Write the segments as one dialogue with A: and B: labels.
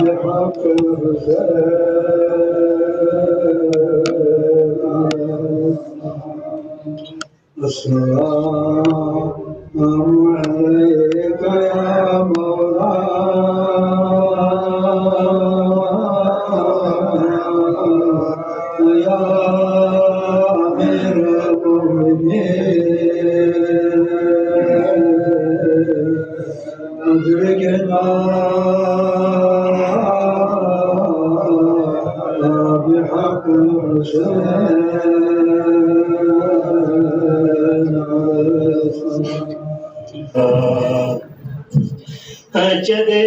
A: بحق السلام عليك يا مولاي يا أمير المؤمنين أدركنا بحق
B: Hacede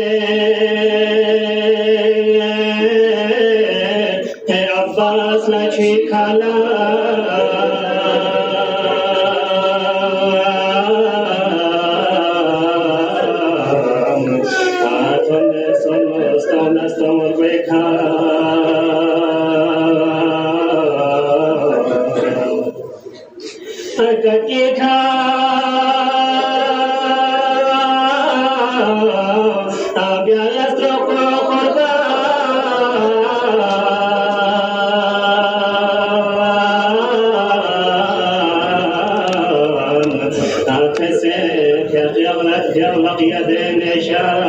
B: Abbas na chikala Atone somos rekha Kakika يغلق يدين شاء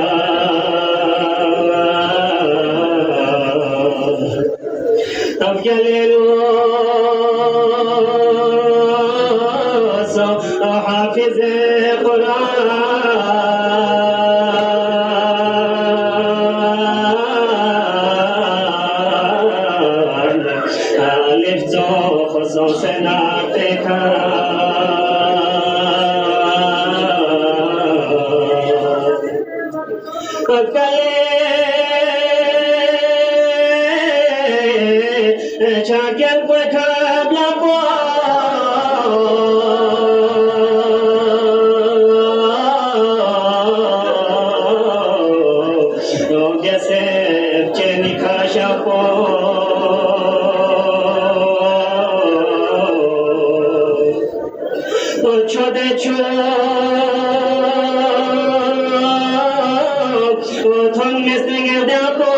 B: أفجلل حافظ قرآن ألف خصوص نعتك Chakel fue cabla donde se cheni kasha po chode cho thon mesnge da po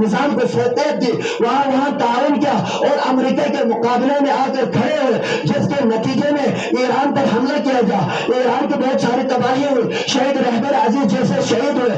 C: نظام کو فوقیت دی، وہاں تعاون کیا اور امریکہ کے مقابلے میں آ کر کھڑے ہوئے، جس کے نتیجے میں ایران پر حملہ کیا گیا، ایران کی بہت ساری تباہی ہوئی، شہید رہبر عزیز جیسے شہید ہوئے،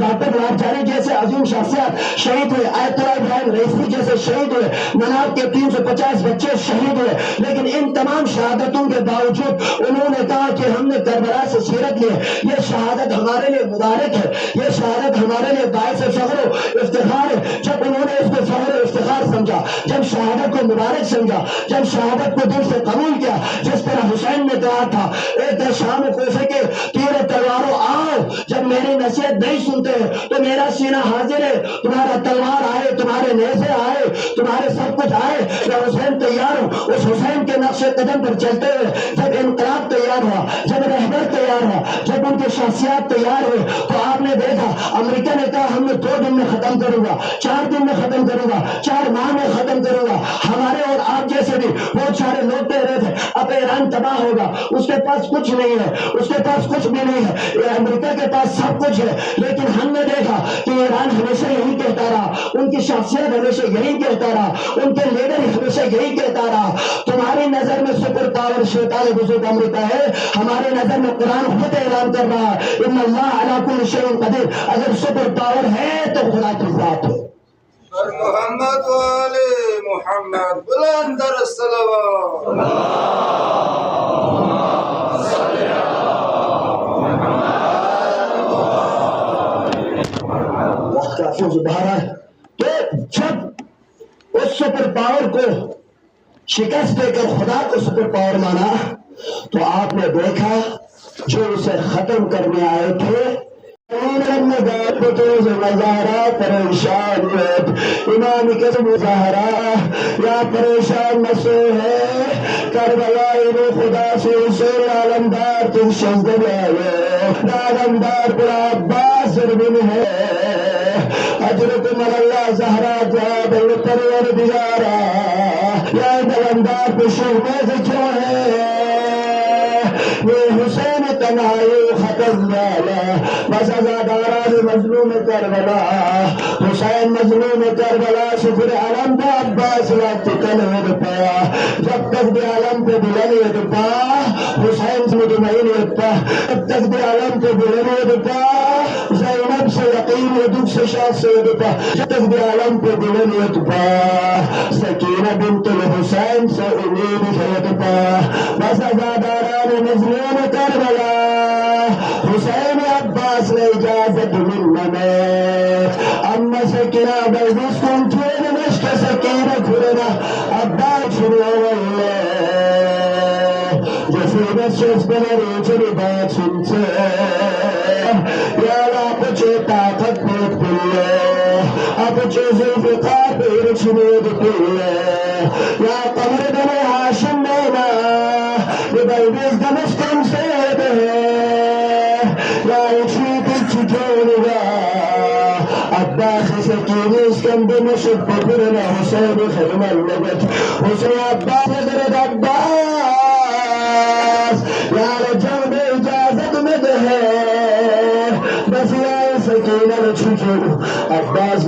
C: ڈاکٹر گلاب جاری جیسے عظیم شخصیات شہید ہوئے، آیت اللہ ابراہیم رئیسی جیسے شہید ہوئے، مناب کے 350 بچے شہید ہوئے، لیکن ان تمام شہادتوں کے باوجود انہوں نے کہا کہ ہم نے کربلا سے سیرت لی ہے، یہ شہادت ہمارے لیے مبارک ہے، یہ شہادت ہمارے لیے باعث فخر و افتخار ہے۔ جب انہوں نے اس کو فخر و افتخار سمجھا، جب شہادت کو مبارک سمجھا، جب شہادت کو دل سے قبول کیا، جس طرح حسین نے کہا تھا اے شام و کوفے کے تیر و تلواروں آؤ، جب میری نصیحت نہیں سنتے تو میرا سینہ حاضر ہے، تمہارا تلوار آئے، تمہارے نیزے آئے، تمہارے سب کچھ آئے، میں حسین تیار ہوں۔ اس حسین کے نقش قدم پر چلتے ہوئے جب انقلاب تیار ہوا، جب رہبر تیار ہوا، جب ان کی شخصیات تیار ہوئے، تو آپ نے دیکھا امریکہ نے کہا ہم نے 2 دن میں ختم کروں گا، 4 دن میں ختم کروں گا، 4 ماہ میں ختم کروں گا۔ ہمارے اور آپ جیسے بھی بہت سارے لوگ کہہ رہے تھے اب ایران تباہ ہوگا، اس کے پاس کچھ نہیں ہے، اس کے پاس کچھ بھی نہیں ہے، امریکہ کے پاس سب کچھ ہے، لیکن ہم نے دیکھا کہ ایران ہمیشہ یہی کہتا رہا، ان کی شخصیت ہمیشہ یہی کہتا رہا، ان کے لیڈر ہمیشہ یہی کہتا رہا تمہاری نظر میں سپر پاور شیطان بزرگ امریکہ ہے، ہماری نظر میں قرآن خود اعلان کر رہا ہے ان اللہ علی کل شیء قدیر، اگر سپر پاور ہے تو خدا کی ذات ہے۔
A: محمد و آل محمد بلند در الصلوات۔
C: وقت کافی زبارہ ہے تو جب اس سپر پاور کو شکست دے کر خدا کو سپر پاور مانا تو آپ نے دیکھا جو اسے ختم کرنے آئے تھے مظاہرہ پریشانیت امام کے مظاہرہ یا پریشان مسو ہے کربلا رو خدا سے حسین عالمدار تم شہزد آئے عالمدار بڑا عباس اربن ہے حضرت مغلہ زہرا جاب پرور دیارہ یا عالمدار پشور میں سے کیوں ہے یہ حسین تنہائی ختم والا بس ازاداران مظلوم کربلا حسین مظلوم کربلا شکر علم پہ عباس وقت کلہد پا جب تک بھی علم پہ بلند پا حسین سے مطمئن پا جب تک بھی علم پہ بلند پا زینب سے یقین دکھ سے شاہ سے پا جب تک بھی علم پہ بلند پا سکینہ بنت الحسین سے امید خید پا بس ازاداران مظلوم کربلا حسین عباس نے اجازت منت اما سکینہ بلدس کن تین مشک سکینہ کھرنا عباس شروع اللہ جیسے نشس بنری چلی بات سنتے یا لا پچے طاقت پیت پلے اب چیزیں فقار پیر چنید پلے یا قمر بن حاشم مینا ببیبیز دمشکن سید ہے یا اچھی کچھ جونگا مشد بكرنا حسين خدم اللغت حسين عباس حضرت عباس يا رجل بإجازة مده بس يا سكينة لتشوشو عباس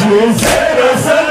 D: Kimse